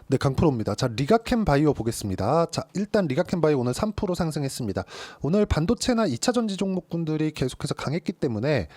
네, 강프로입니다. 자, 리가캠 바이오 보겠습니다. 자, 일단 리가캠 바이오 오늘 3% 상승했습니다. 오늘 반도체나 2차 전지 종목군들이 계속해서 강했기 때문에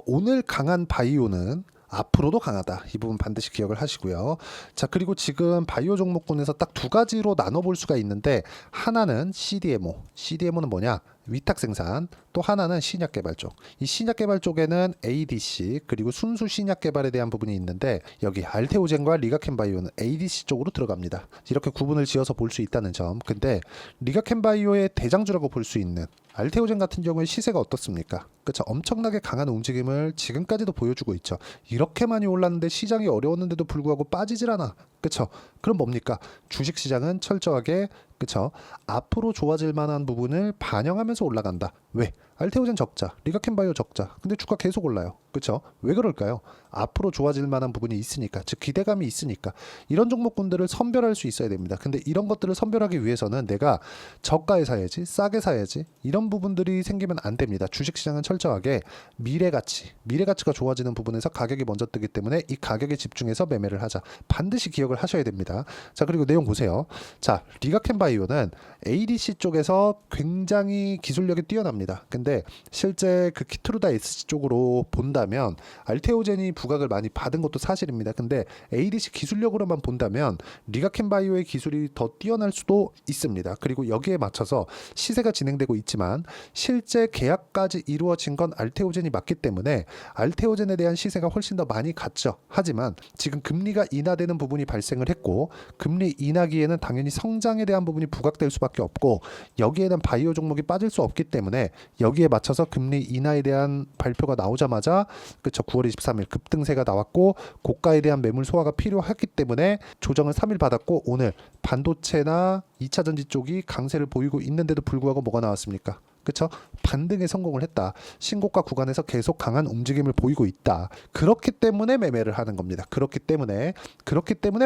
오늘 강한 바이오는 앞으로도 강하다. 이 부분 반드시 기억을 하시고요. 자, 그리고 지금 바이오 종목군에서 딱 두 가지로 나눠볼 수가 있는데, 하나는 CDMO. CDMO는 뭐냐? 위탁 생산. 또 하나는 신약 개발 쪽. 이 신약 개발 쪽에는 ADC 그리고 순수 신약 개발에 대한 부분이 있는데, 여기 알테오젠과 리가캠 바이오는 ADC 쪽으로 들어갑니다. 이렇게 구분을 지어서 볼 수 있다는 점. 근데 리가캠 바이오의 대장주라고 볼 수 있는 알테오젠 같은 경우에 시세가 어떻습니까? 그쵸? 엄청나게 강한 움직임을 지금까지도 보여주고 있죠. 이렇게 많이 올랐는데 시장이 어려웠는데도 불구하고 빠지질 않아. 그쵸? 그럼 뭡니까? 주식시장은 철저하게, 그쵸? 앞으로 좋아질 만한 부분을 반영하면서 올라간다. 왜? 알테오젠 적자, 리가캠 바이오 적자. 근데 주가 계속 올라요. 그쵸? 왜 그럴까요? 앞으로 좋아질 만한 부분이 있으니까, 즉 기대감이 있으니까. 이런 종목군들을 선별할 수 있어야 됩니다. 근데 이런 것들을 선별하기 위해서는 내가 저가에 사야지, 싸게 사야지, 이런 부분들이 생기면 안 됩니다. 주식시장은 철저하게 미래가치가 좋아지는 부분에서 가격이 먼저 뜨기 때문에 이 가격에 집중해서 매매를 하자. 반드시 기억을 하셔야 됩니다. 자, 그리고 내용 보세요. 자, 리가캠 바이오는 ADC 쪽에서 굉장히 기술력이 뛰어납니다. 근데 실제 그 키트루다 SC 쪽으로 본다면 알테오젠이 부각을 많이 받은 것도 사실입니다. 근데 ADC 기술력으로만 본다면 리가캠 바이오의 기술이 더 뛰어날 수도 있습니다. 그리고 여기에 맞춰서 시세가 진행되고 있지만 실제 계약까지 이루어진 건 알테오젠이 맞기 때문에 알테오젠에 대한 시세가 훨씬 더 많이 갔죠. 하지만 지금 금리가 인하되는 부분이 발생을 했고, 금리 인하기에는 당연히 성장에 대한 부분이 부각될 수밖에 없고, 여기에는 바이오 종목이 빠질 수 없기 때문에 여기에 맞춰서 금리 인하에 대한 발표가 나오자마자, 그쵸, 9월 23일 급등세가 나왔고 고가에 대한 매물 소화가 필요했기 때문에 조정을 3일 받았고, 오늘 반도체나 2차 전지 쪽이 강세를 보이고 있는데도 불구하고 뭐가 나왔습니까? 그쵸? 반등에 성공을 했다. 신고가 구간에서 계속 강한 움직임을 보이고 있다. 그렇기 때문에 매매를 하는 겁니다. 그렇기 때문에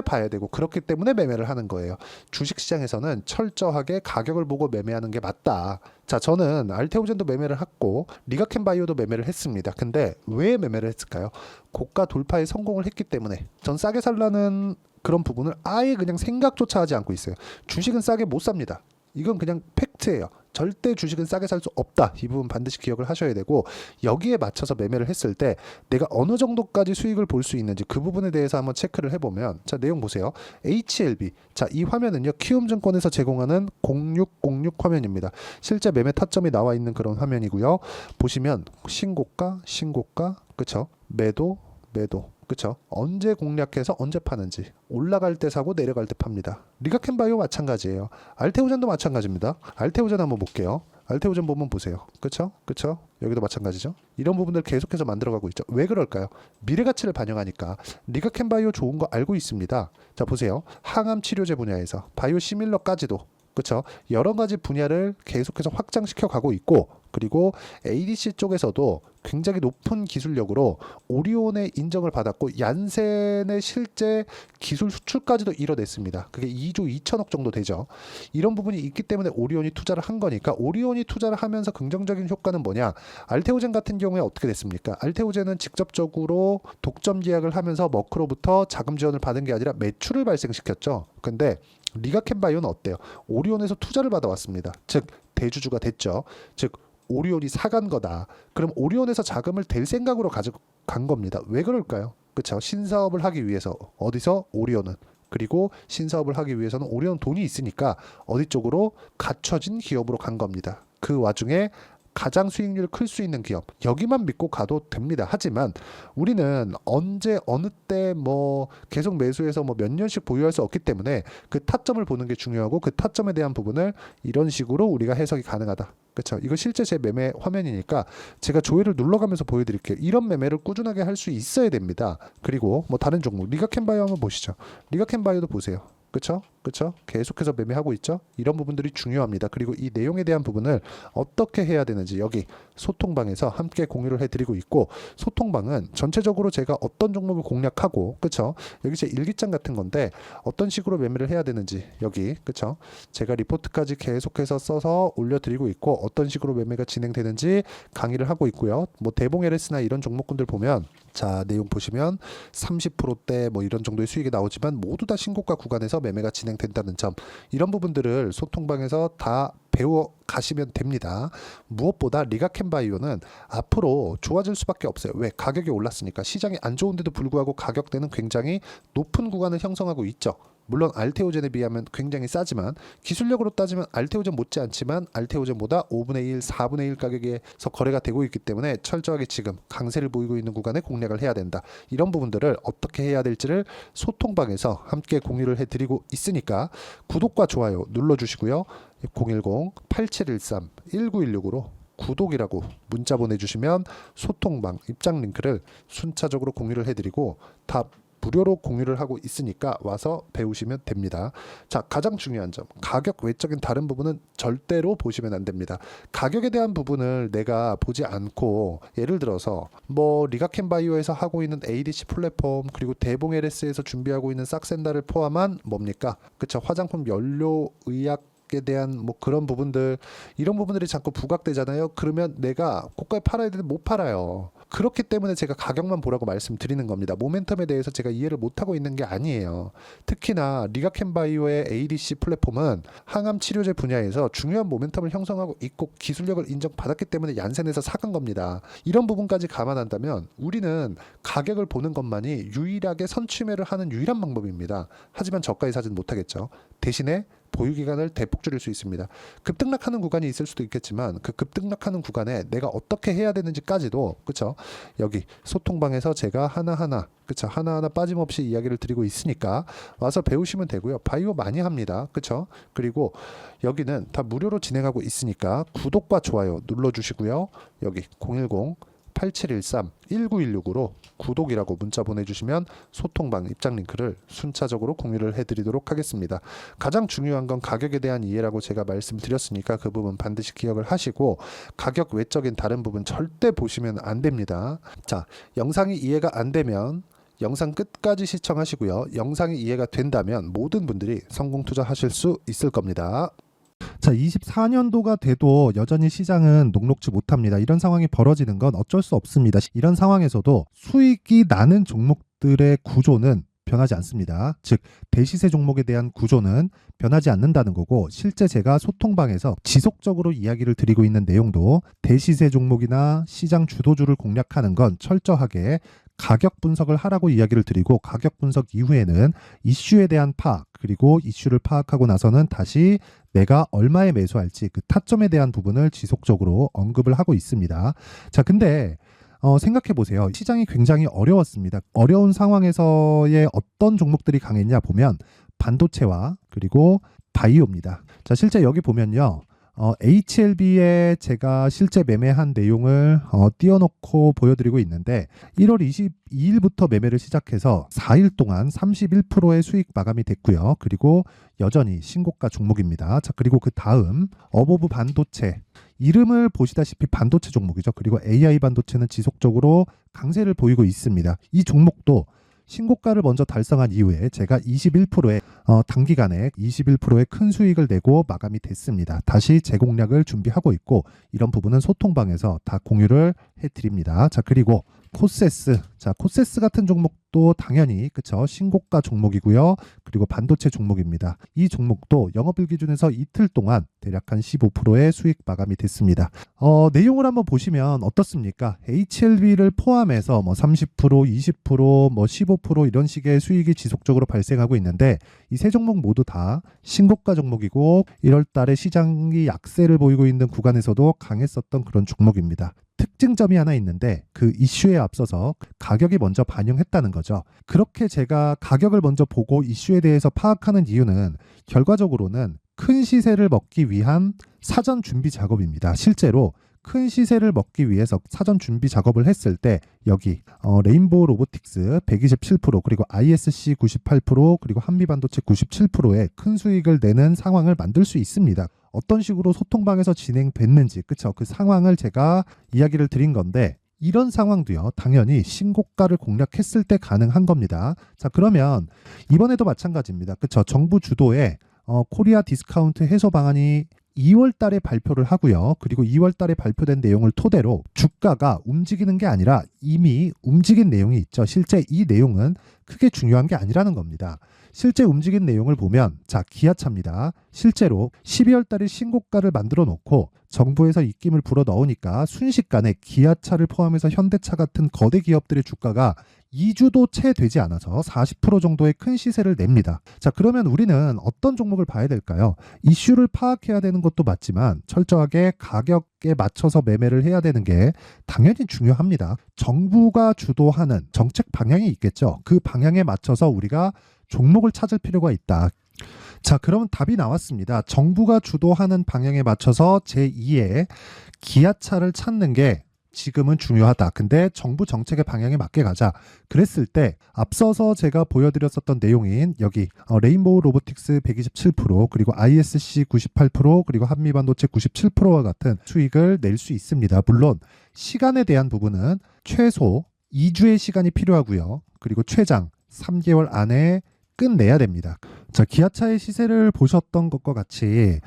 봐야 되고, 그렇기 때문에 매매를 하는 거예요. 주식시장에서는 철저하게 가격을 보고 매매하는 게 맞다. 자, 저는 알테오젠도 매매를 했고 리가캠 바이오도 매매를 했습니다. 근데 왜 매매를 했을까요? 고가 돌파에 성공을 했기 때문에. 전 싸게 살라는 그런 부분을 아예 그냥 생각조차 하지 않고 있어요. 주식은 싸게 못 삽니다. 이건 그냥 팩트예요. 절대 주식은 싸게 살 수 없다. 이 부분 반드시 기억을 하셔야 되고, 여기에 맞춰서 매매를 했을 때 내가 어느 정도까지 수익을 볼 수 있는지 그 부분에 대해서 한번 체크를 해보면, 자, 내용 보세요. HLB. 자, 이 화면은요, 키움증권에서 제공하는 0606 화면입니다. 실제 매매 타점이 나와 있는 그런 화면이고요. 보시면 신고가, 그쵸? 매도, 그쵸? 언제 공략해서 언제 파는지, 올라갈 때 사고 내려갈 때 팝니다. 리가캠 바이오 마찬가지예요. 알테오젠도 마찬가지입니다. 알테오젠 한번 볼게요. 알테오젠 보면 보세요. 그쵸? 여기도 마찬가지죠. 이런 부분들 계속해서 만들어가고 있죠. 왜 그럴까요? 미래가치를 반영하니까. 리가캠 바이오 좋은 거 알고 있습니다. 자, 보세요. 항암 치료제 분야에서 바이오 시밀러까지도, 그쵸? 여러 가지 분야를 계속해서 확장시켜 가고 있고, 그리고 ADC 쪽에서도 굉장히 높은 기술력으로 오리온의 인정을 받았고, 얀센의 실제 기술 수출까지도 이뤄냈습니다. 그게 2조 2천억 정도 되죠. 이런 부분이 있기 때문에 오리온이 투자를 한 거니까, 오리온이 투자를 하면서 긍정적인 효과는 뭐냐? 알테오젠 같은 경우에 어떻게 됐습니까? 알테오젠은 직접적으로 독점 계약을 하면서 머크로부터 자금 지원을 받은 게 아니라 매출을 발생시켰죠. 근데 리가캠 바이오는 어때요? 오리온에서 투자를 받아왔습니다. 즉 대주주가 됐죠. 즉 오리온이 사간 거다. 그럼 오리온에서 자금을 댈 생각으로 가져간 겁니다. 왜 그럴까요? 그렇죠. 신사업을 하기 위해서. 어디서? 오리온은. 그리고 신사업을 하기 위해서는 오리온 돈이 있으니까 어디 쪽으로? 갖춰진 기업으로 간 겁니다. 그 와중에 가장 수익률이 클 수 있는 기업, 여기만 믿고 가도 됩니다. 하지만 우리는 언제 어느 때 계속 매수해서 몇 년씩 보유할 수 없기 때문에 그 타점을 보는 게 중요하고, 그 타점에 대한 부분을 이런 식으로 우리가 해석이 가능하다. 그렇죠. 이거 실제 제 매매 화면이니까 제가 조회를 눌러가면서 보여드릴게요. 이런 매매를 꾸준하게 할 수 있어야 됩니다. 그리고 다른 종목 리가캠 바이오 한번 보시죠. 리가캠 바이오도 보세요. 그쵸? 계속해서 매매하고 있죠? 이런 부분들이 중요합니다. 그리고 이 내용에 대한 부분을 어떻게 해야 되는지 여기 소통방에서 함께 공유를 해드리고 있고, 소통방은 전체적으로 제가 어떤 종목을 공략하고, 그쵸? 여기 제 일기장 같은 건데 어떤 식으로 매매를 해야 되는지 여기, 그쵸? 제가 리포트까지 계속해서 써서 올려드리고 있고, 어떤 식으로 매매가 진행되는지 강의를 하고 있고요. 대봉 LS나 이런 종목군들 보면 자, 내용 보시면 30%대 뭐 이런 정도의 수익이 나오지만 모두 다 신고가 구간에서 매매가 진행된다는 점, 이런 부분들을 소통방에서 다 배워 가시면 됩니다. 무엇보다 리가켄바이오는 앞으로 좋아질 수밖에 없어요. 왜? 가격이 올랐으니까. 시장이 안 좋은데도 불구하고 가격대는 굉장히 높은 구간을 형성하고 있죠. 물론 알테오젠에 비하면 굉장히 싸지만, 기술력으로 따지면 알테오젠 못지않지만 알테오젠보다 5분의 1, 4분의 1 가격에서 거래가 되고 있기 때문에 철저하게 지금 강세를 보이고 있는 구간에 공략을 해야 된다. 이런 부분들을 어떻게 해야 될지를 소통방에서 함께 공유를 해드리고 있으니까 구독과 좋아요 눌러주시고요. 010-8713-1916으로 구독이라고 문자 보내주시면 소통방 입장 링크를 순차적으로 공유를 해드리고 다 무료로 공유를 하고 있으니까 와서 배우시면 됩니다. 자, 가장 중요한 점, 가격 외적인 다른 부분은 절대로 보시면 안 됩니다. 가격에 대한 부분을 내가 보지 않고, 예를 들어서 뭐 리가켄바이오에서 하고 있는 ADC 플랫폼, 그리고 대봉 LS에서 준비하고 있는 싹센다를 포함한 뭡니까? 그쵸, 화장품 연료 의약 에 대한 뭐 그런 부분들, 이런 부분들이 자꾸 부각되잖아요. 그러면 내가 고가에 팔아야 되는데 못 팔아요. 그렇기 때문에 제가 가격만 보라고 말씀드리는 겁니다. 모멘텀에 대해서 제가 이해를 못하고 있는 게 아니에요. 특히나 리가켄바이오의 ADC 플랫폼은 항암 치료제 분야에서 중요한 모멘텀을 형성하고 있고 기술력을 인정받았기 때문에 얀센에서 사간 겁니다. 이런 부분까지 감안한다면 우리는 가격을 보는 것만이 유일하게 선취매를 하는 유일한 방법입니다. 하지만 저가에 사진 못하겠죠. 대신에 보유기간을 대폭 줄일 수 있습니다. 급등락하는 구간이 있을 수도 있겠지만 그 급등락하는 구간에 내가 어떻게 해야 되는지까지도, 그쵸, 여기 소통방에서 제가 하나하나, 그쵸, 하나하나 빠짐없이 이야기를 드리고 있으니까 와서 배우시면 되고요. 바이오 많이 합니다. 그쵸? 그리고 여기는 다 무료로 진행하고 있으니까 구독과 좋아요 눌러주시고요. 여기 010-8713-1916으로 구독이라고 문자 보내주시면 소통방 입장 링크를 순차적으로 공유를 해드리도록 하겠습니다. 가장 중요한 건 가격에 대한 이해라고 제가 말씀드렸으니까 그 부분 반드시 기억을 하시고, 가격 외적인 다른 부분 절대 보시면 안 됩니다. 자, 영상이 이해가 안 되면 영상 끝까지 시청하시고요. 영상이 이해가 된다면 모든 분들이 성공 투자하실 수 있을 겁니다. 자, 24년도가 돼도 여전히 시장은 녹록지 못합니다. 이런 상황이 벌어지는 건 어쩔 수 없습니다. 이런 상황에서도 수익이 나는 종목들의 구조는 변하지 않습니다. 즉, 대시세 종목에 대한 구조는 변하지 않는다는 거고, 실제 제가 소통방에서 지속적으로 이야기를 드리고 있는 내용도 대시세 종목이나 시장 주도주를 공략하는 건 철저하게 가격 분석을 하라고 이야기를 드리고, 가격 분석 이후에는 이슈에 대한 파악, 그리고 이슈를 파악하고 나서는 다시 내가 얼마에 매수할지 그 타점에 대한 부분을 지속적으로 언급을 하고 있습니다. 자, 근데 생각해 보세요. 시장이 굉장히 어려웠습니다. 어려운 상황에서의 어떤 종목들이 강했냐 보면 반도체와 그리고 바이오입니다. 자, 실제 여기 보면요. HLB에 제가 실제 매매한 내용을 띄워놓고 보여드리고 있는데, 1월 22일부터 매매를 시작해서 4일 동안 31%의 수익 마감이 됐고요. 그리고 여전히 신고가 종목입니다. 자, 그리고 그 다음 어보브 반도체, 이름을 보시다시피 반도체 종목이죠. 그리고 AI 반도체는 지속적으로 강세를 보이고 있습니다. 이 종목도 신고가를 먼저 달성한 이후에 제가 21%의 단기간에 21%의 큰 수익을 내고 마감이 됐습니다. 다시 재공략을 준비하고 있고, 이런 부분은 소통방에서 다 공유를 해드립니다. 자, 그리고 코세스, 자, 코세스 같은 종목도 당연히, 그쵸, 신고가 종목이고요. 그리고 반도체 종목입니다. 이 종목도 영업일 기준에서 이틀 동안 대략 한 15%의 수익 마감이 됐습니다. 내용을 한번 보시면 어떻습니까? HLB를 포함해서 뭐 30%, 20%, 뭐 15% 이런 식의 수익이 지속적으로 발생하고 있는데, 이 세 종목 모두 다 신고가 종목이고 1월 달에 시장이 약세를 보이고 있는 구간에서도 강했었던 그런 종목입니다. 특징점이 하나 있는데, 그 이슈에 앞서서 가격이 먼저 반영했다는 거죠. 그렇게 제가 가격을 먼저 보고 이슈에 대해서 파악하는 이유는 결과적으로는 큰 시세를 먹기 위한 사전 준비 작업입니다. 실제로 큰 시세를 먹기 위해서 사전 준비 작업을 했을 때 여기 레인보우 로보틱스 127%, 그리고 ISC 98%, 그리고 한미반도체 97%의 큰 수익을 내는 상황을 만들 수 있습니다. 어떤 식으로 소통방에서 진행됐는지, 그쵸, 그 상황을 제가 이야기를 드린 건데, 이런 상황도요 당연히 신고가를 공략했을 때 가능한 겁니다. 자, 그러면 이번에도 마찬가지입니다. 그쵸, 정부 주도의 코리아 디스카운트 해소 방안이 2월 달에 발표를 하고요. 그리고 2월 달에 발표된 내용을 토대로 주가가 움직이는 게 아니라 이미 움직인 내용이 있죠. 실제 이 내용은 크게 중요한 게 아니라는 겁니다. 실제 움직인 내용을 보면 자, 기아차입니다. 실제로 12월 달에 신고가를 만들어 놓고 정부에서 입김을 불어 넣으니까 순식간에 기아차를 포함해서 현대차 같은 거대 기업들의 주가가 2주도 채 되지 않아서 40% 정도의 큰 시세를 냅니다. 자, 그러면 우리는 어떤 종목을 봐야 될까요? 이슈를 파악해야 되는 것도 맞지만 철저하게 가격에 맞춰서 매매를 해야 되는 게 당연히 중요합니다. 정부가 주도하는 정책 방향이 있겠죠. 그 방향에 맞춰서 우리가 종목을 찾을 필요가 있다. 자, 그러면 답이 나왔습니다. 정부가 주도하는 방향에 맞춰서 제2의 기아차를 찾는 게 지금은 중요하다. 근데 정부 정책의 방향에 맞게 가자. 그랬을 때 앞서서 제가 보여드렸었던 내용인 여기 레인보우 로보틱스 127% 그리고 ISC 98% 그리고 한미반도체 97%와 같은 수익을 낼 수 있습니다. 물론 시간에 대한 부분은 최소 2주의 시간이 필요하고요. 그리고 최장 3개월 안에 끝내야 됩니다. 자, 기아차의 시세를 보셨던 것과 같이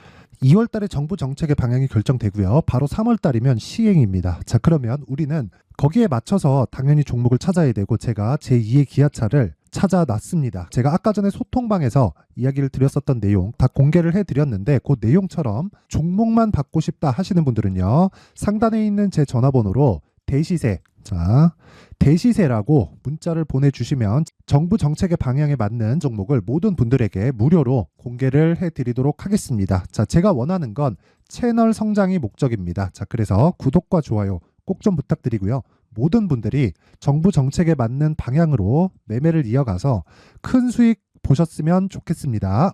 2월 달에 정부 정책의 방향이 결정되고요. 바로 3월 달이면 시행입니다. 자, 그러면 우리는 거기에 맞춰서 당연히 종목을 찾아야 되고 제가 제2의 기아차를 찾아놨습니다. 제가 아까 전에 소통방에서 이야기를 드렸었던 내용 다 공개를 해드렸는데 그 내용처럼 종목만 받고 싶다 하시는 분들은요. 상단에 있는 제 전화번호로 대시세, 자, 대시세라고 문자를 보내주시면 정부 정책의 방향에 맞는 종목을 모든 분들에게 무료로 공개를 해드리도록 하겠습니다. 자, 제가 원하는 건 채널 성장이 목적입니다. 자, 그래서 구독과 좋아요 꼭 좀 부탁드리고요. 모든 분들이 정부 정책에 맞는 방향으로 매매를 이어가서 큰 수익 보셨으면 좋겠습니다.